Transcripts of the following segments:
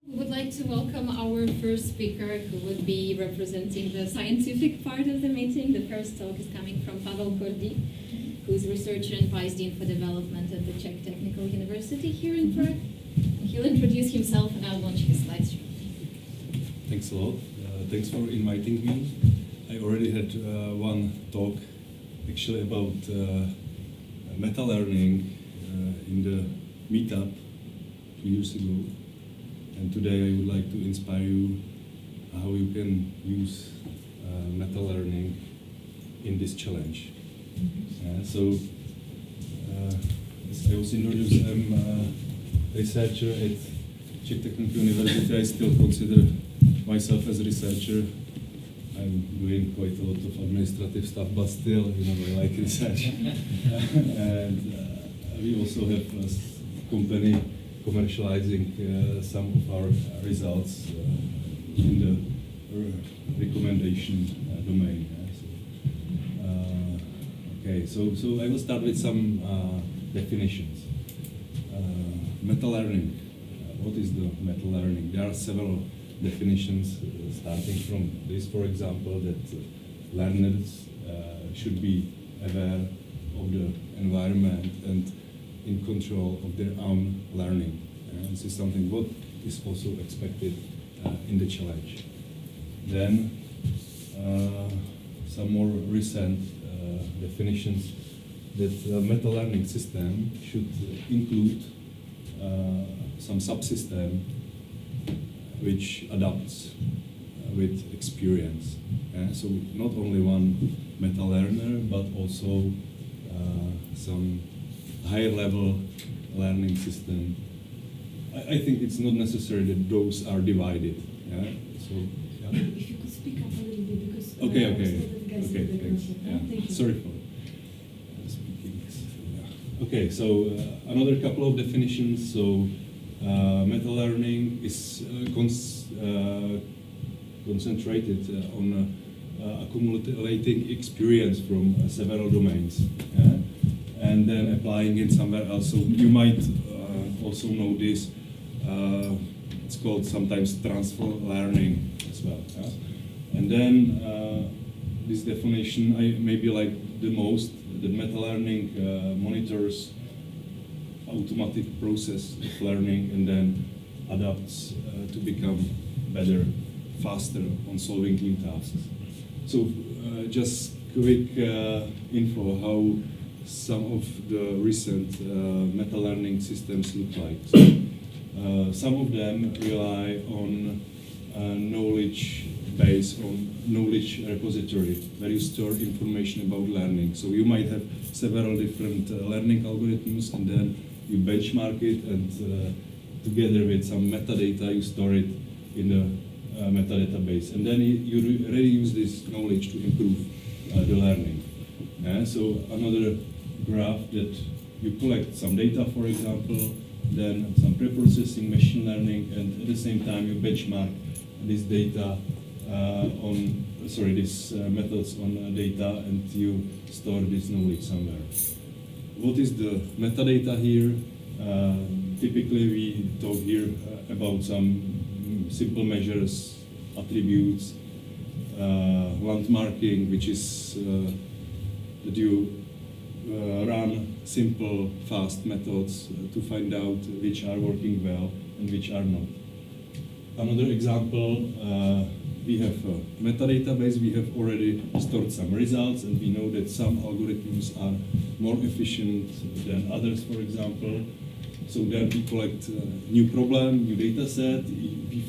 We would like to welcome our first speaker, who would be representing the scientific part of the meeting. The first talk is coming from Pavel Kordik, who's researcher and vice dean for development at the Czech Technical University here in Prague. He'll introduce himself and I'll launch his slide shortly. Thanks a lot. Thanks for inviting me. I already had one talk actually about meta-learning in the Meetup 2 years ago. And today I would like to inspire you how you can use meta-learning in this challenge. So, as I was introduced, I'm a researcher at Czech Technical University. I still consider myself as a researcher. I'm doing quite a lot of administrative stuff, but still, I like research. And we also have a company commercializing some of our results in the recommendation domain. So I will start with some definitions. Meta-learning. What is the meta-learning? There are several definitions, starting from this, for example, that learners should be aware of the environment and in control of their own learning. This is something what is also expected in the challenge. Then some more recent definitions that the meta-learning system should include some subsystem which adapts with experience. So not only one meta-learner, but also some higher level learning system. I think it's not necessary that those are divided. So, If you could speak up a little bit, because okay, thanks. Yeah. Sorry for speaking. Okay, so another couple of definitions. So meta-learning is concentrated on accumulating experience from several domains. And then applying it somewhere else. So you might also know this. It's called sometimes transfer learning as well. And then this definition I maybe like the most. The meta-learning monitors automatic process of learning and then adapts to become better, faster on solving new tasks. So just quick info how some of the recent meta-learning systems look like. So, some of them rely on knowledge base, on knowledge repository, where you store information about learning. So you might have several different learning algorithms, and then you benchmark it, and together with some metadata, you store it in the metadata base. And then you really use this knowledge to improve the learning. So another graph that you collect some data, for example, then some pre-processing, machine learning, and at the same time you benchmark this data these methods on data, and you store this knowledge somewhere. What is the metadata here? Typically we talk here about some simple measures, attributes, landmarking, which is that you run simple, fast methods to find out which are working well and which are not. Another example, we have a metadata base. We have already stored some results, and we know that some algorithms are more efficient than others, for example. So then we collect new problem, new data set, we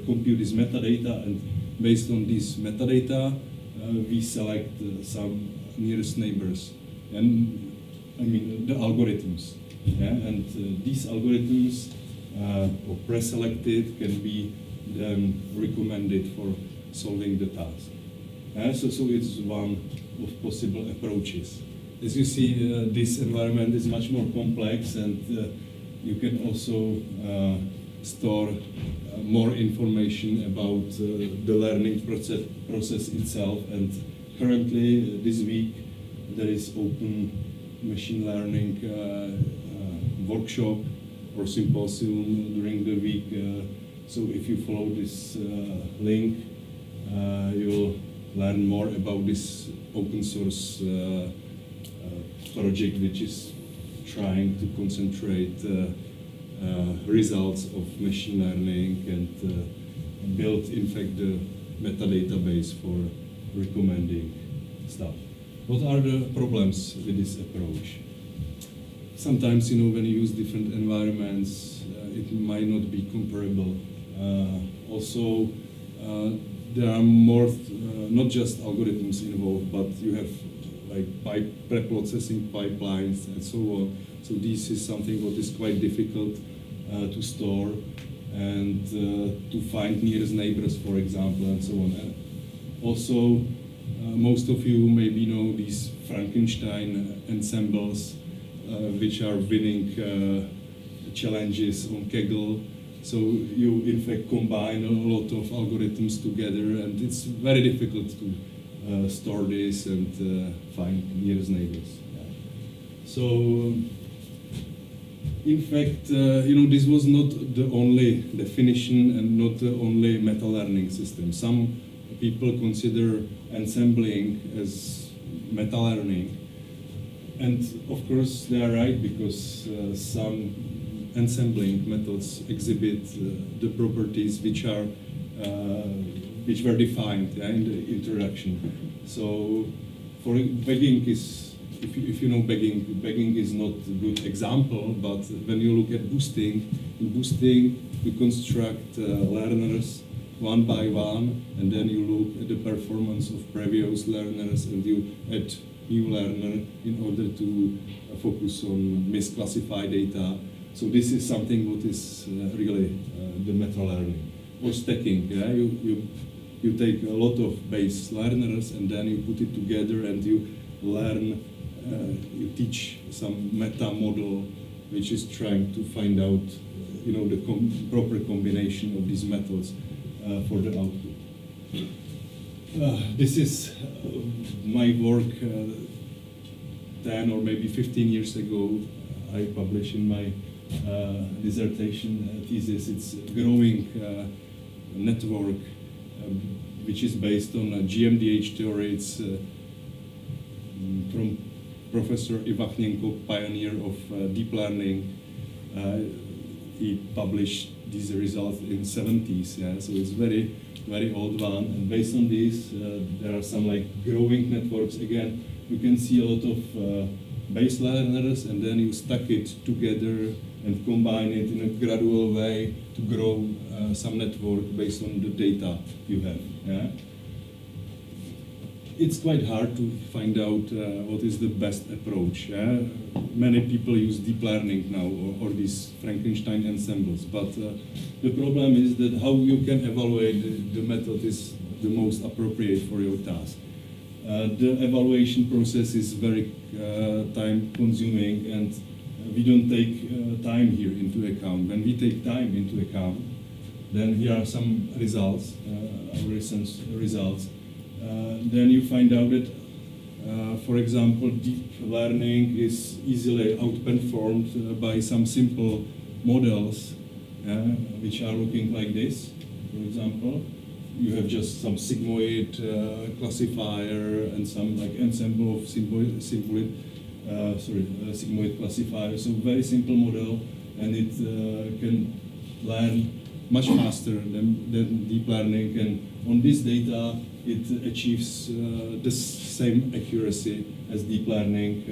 compute this metadata, and based on this metadata, we select some nearest neighbors, and I mean the algorithms. And these algorithms, or pre-selected, can be then recommended for solving the task. So it's one of possible approaches. As you see, this environment is much more complex, and you can also store more information about the learning process itself. And currently, this week, there is open machine learning workshop or symposium during the week. So if you follow this link, you'll learn more about this open source project, which is trying to concentrate results of machine learning and build, in fact, the metadata base for recommending stuff. What are the problems with this approach? Sometimes, when you use different environments, it might not be comparable. Also, there are more, not just algorithms involved, but you have like pre-processing pipelines and so on. So this is something what is quite difficult to store and to find nearest neighbors, for example, and so on. Also, most of you maybe know these Frankenstein ensembles, which are winning challenges on Kaggle. So you, in fact, combine a lot of algorithms together, and it's very difficult to store this and find nearest neighbors. So, in fact, this was not the only definition and not the only meta-learning system. Some people consider ensembling as meta-learning, and of course they are right, because some ensembling methods exhibit the properties which were defined in the introduction. So, for begging is, if you know begging is not a good example, but when you look at boosting, in boosting you construct learners one by one, and then you look at the performance of previous learners, and you add new learner in order to focus on misclassified data. So this is something what is really the meta-learning. Or stacking, you take a lot of base learners and then you put it together and you learn, you teach some meta model which is trying to find out, the proper combination of these methods for the output. This is my work 10 or maybe 15 years ago. I published in my dissertation thesis. It's a growing network which is based on GMDH theory. It's from Professor Ivachnenko, pioneer of deep learning. He published these results in 70s, so it's very, very old one. And based on this, there are some growing networks. Again, you can see a lot of base learners, and then you stack it together and combine it in a gradual way to grow some network based on the data you have. It's quite hard to find out what is the best approach. Many people use deep learning now, or these Frankenstein ensembles, but the problem is that how you can evaluate the method is the most appropriate for your task. The evaluation process is very time consuming, and we don't take time here into account. When we take time into account, then here are some results, our recent results. Then you find out that, for example, deep learning is easily outperformed by some simple models, which are looking like this. For example, you have just some sigmoid classifier and some ensemble of sigmoid classifier. So very simple model, and it can learn much faster than deep learning. And on this data, it achieves the same accuracy as deep learning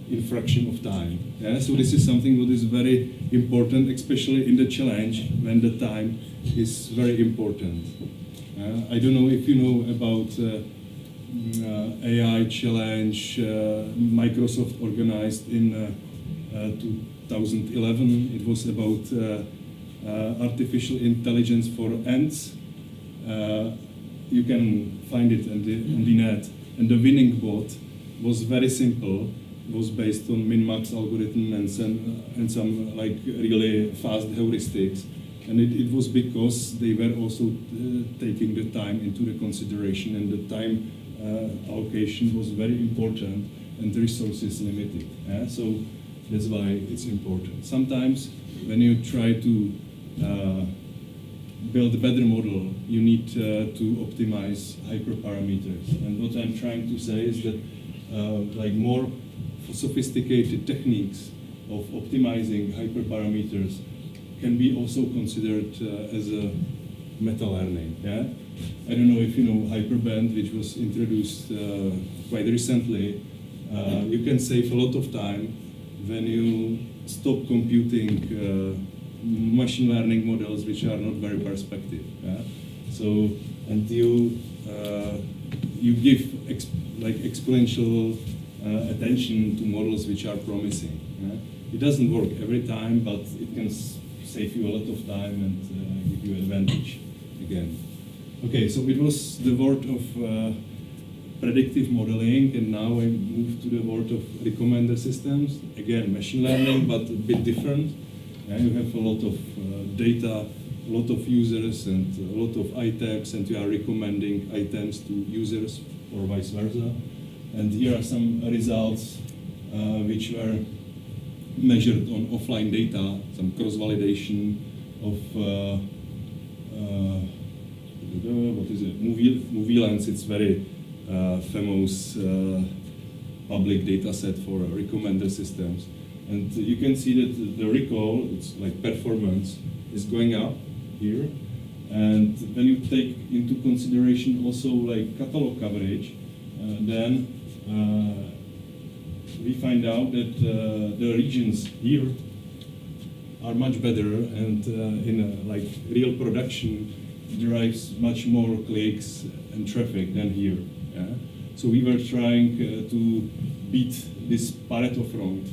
in fraction of time. So this is something that is very important, especially in the challenge when the time is very important. I don't know if you know about AI challenge Microsoft organized in 2011. It was about artificial intelligence for ants. You can find it on the net. And the winning bot was very simple. It was based on min-max algorithm and some really fast heuristics. And it was because they were also taking the time into the consideration, and the time allocation was very important and the resources limited. So That's why it's important. Sometimes when you try to build a better model, you need to optimize hyperparameters. And what I'm trying to say is that like more sophisticated techniques of optimizing hyperparameters can be also considered as a meta-learning. Yeah? I don't know if you know Hyperband, which was introduced quite recently. You can save a lot of time when you stop computing machine learning models which are not very perspective. Yeah? So, and you give exponential attention to models which are promising. Yeah? It doesn't work every time, but it can save you a lot of time and give you advantage again. Okay, so it was the word of predictive modeling, and now I move to the world of recommender systems. Again, machine learning, but a bit different. You have a lot of data, a lot of users, and a lot of items, and you are recommending items to users or vice versa. And here are some results which were measured on offline data, some cross-validation of what is it? Movie Lens. It's very famous public data set for recommender systems. And you can see that the recall, it's like performance, is going up here. And when you take into consideration also like catalog coverage, then we find out that the regions here are much better, and in like real production drives much more clicks and traffic than here. Yeah? So we were trying to beat this Pareto front.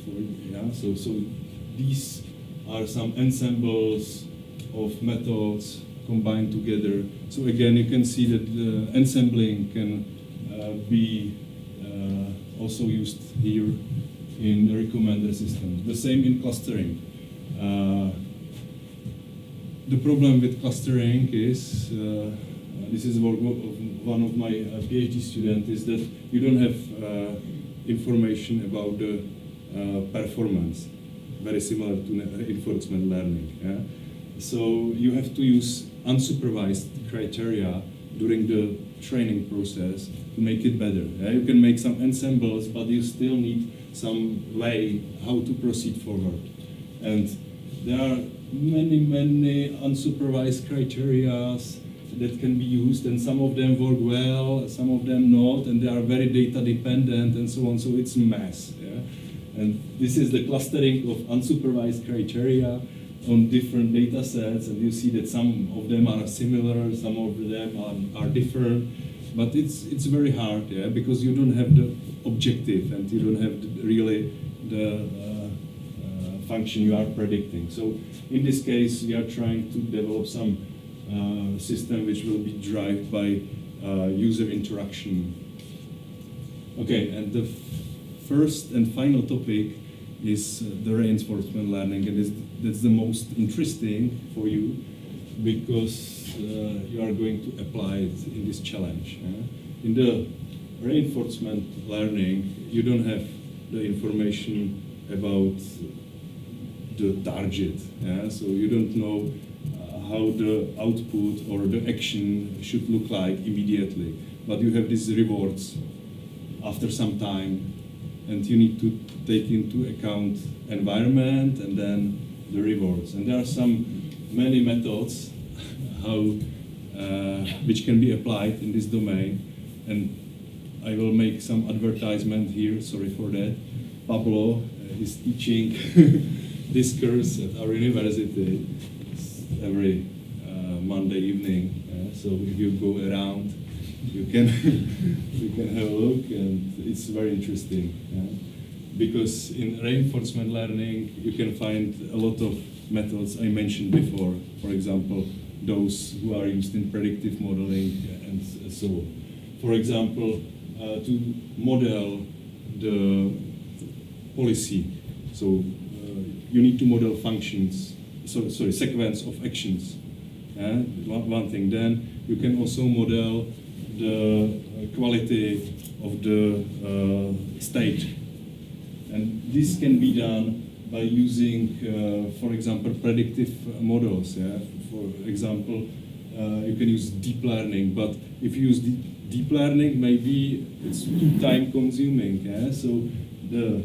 So these are some ensembles of methods combined together. So again, you can see that the ensembling can be also used here in the recommender system. The same in clustering. The problem with clustering is, this is work of one of my PhD students, is that you don't have information about the performance, very similar to reinforcement learning. Yeah? So you have to use unsupervised criteria during the training process to make it better. Yeah? You can make some ensembles, but you still need some way how to proceed forward. And there are many unsupervised criteria that can be used, and some of them work well, some of them not, and they are very data dependent and so on, so it's a mess. Yeah? And this is the clustering of unsupervised criteria on different data sets, and you see that some of them are similar, some of them are different, but it's very hard, yeah, because you don't have the objective and you don't have really the function you are predicting. So in this case, we are trying to develop some system which will be driven by user interaction. Okay, and the first and final topic is the reinforcement learning, and that's the most interesting for you because you are going to apply it in this challenge. In the reinforcement learning, you don't have the information about the target, so you don't know how the output or the action should look like immediately, but you have these rewards after some time, and you need to take into account environment and then the rewards. And there are many methods how which can be applied in this domain, and I will make some advertisement here, sorry for that. Pablo is teaching this course at our university every Monday evening, so if you go around, you can you can have a look, and it's very interesting. Because in reinforcement learning, you can find a lot of methods I mentioned before. For example, those who are used in predictive modeling and so on. For example, to model the policy, so you need to model functions, sequence of actions. One thing. Then you can also model the quality of the state. And this can be done by using, for example, predictive models. Yeah? For example, you can use deep learning, but if you use deep learning, maybe it's too time consuming. Yeah? So the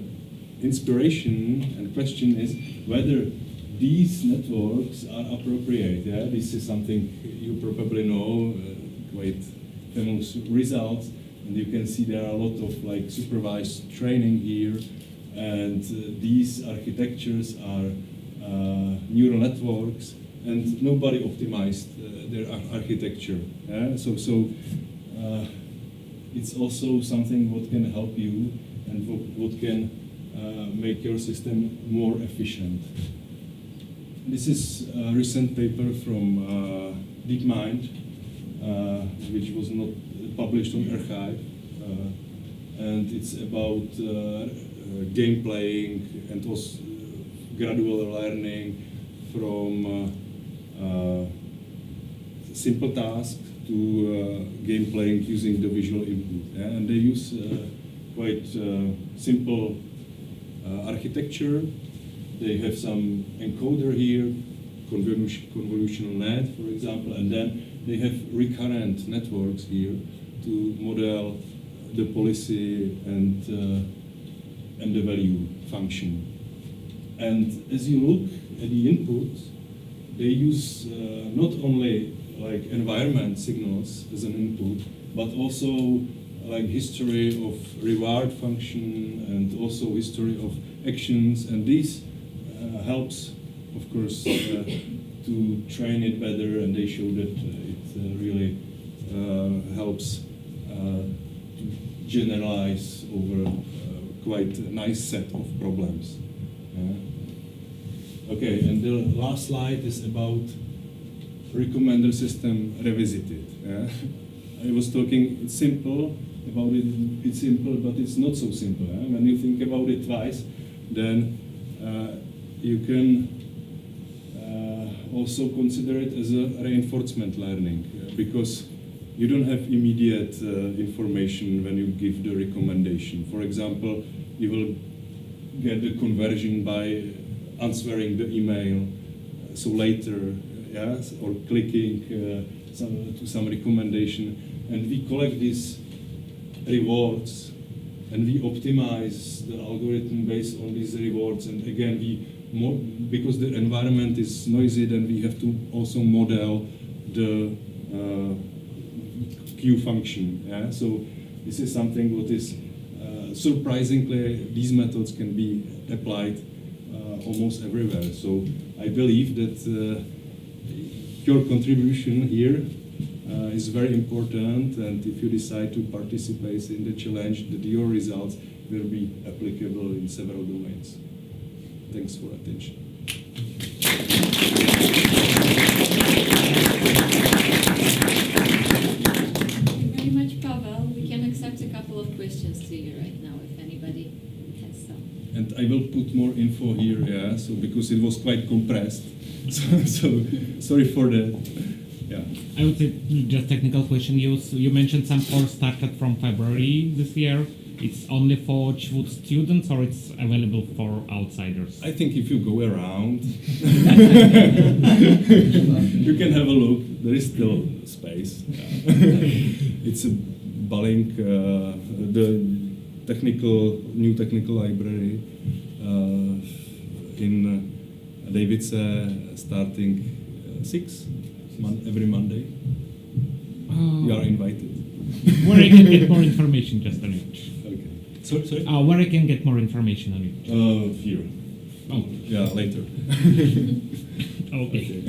inspiration and question is whether these networks are appropriate. Yeah? This is something you probably know, quite famous results, and you can see there are a lot of like supervised training here, and these architectures are neural networks, and nobody optimized their architecture. Yeah? So it's also something what can help you and what can make your system more efficient. This is a recent paper from DeepMind, which was not published on Archive, and it's about game playing and also gradual learning from simple tasks to game playing using the visual input. Yeah? And they use quite simple architecture. They have some encoder here, convolutional net, for example, and then they have recurrent networks here to model the policy and the value function. And as you look at the inputs, they use not only like environment signals as an input, but also like history of reward function and also history of actions, and this helps, of course, to train it better, and they show that it really helps to generalize over quite a nice set of problems. Okay, and the last slide is about recommender system revisited. I was talking, it's simple, about it, it's simple, but it's not so simple. When you think about it twice, then you can also consider it as a reinforcement learning, because you don't have immediate information when you give the recommendation. For example, you will get the conversion by answering the email, so later, yes, or clicking to some recommendation, and we collect these rewards and we optimize the algorithm based on these rewards, and again because the environment is noisy, then we have to also model the queue function. Yeah? So this is something what is surprisingly, these methods can be applied almost everywhere. So I believe that your contribution here is very important, and if you decide to participate in the challenge, that your results will be applicable in several domains. Thanks for attention. Thank you very much, Pavel. We can accept a couple of questions to you right now, if anybody has some. And I will put more info here, yeah, so because it was quite compressed. So sorry for that. Yeah. I would say just technical question. You mentioned some course started from February this year. It's only for CHVUT students, or it's available for outsiders? I think if you go around, you can have a look. There is still space. Yeah. It's a Balink, the new technical library in Davice, starting 6 every Monday. You are invited. Where I can get more information just on it. Okay. Sorry? Where I can get more information on it. Here. Oh. Yeah, later. Okay.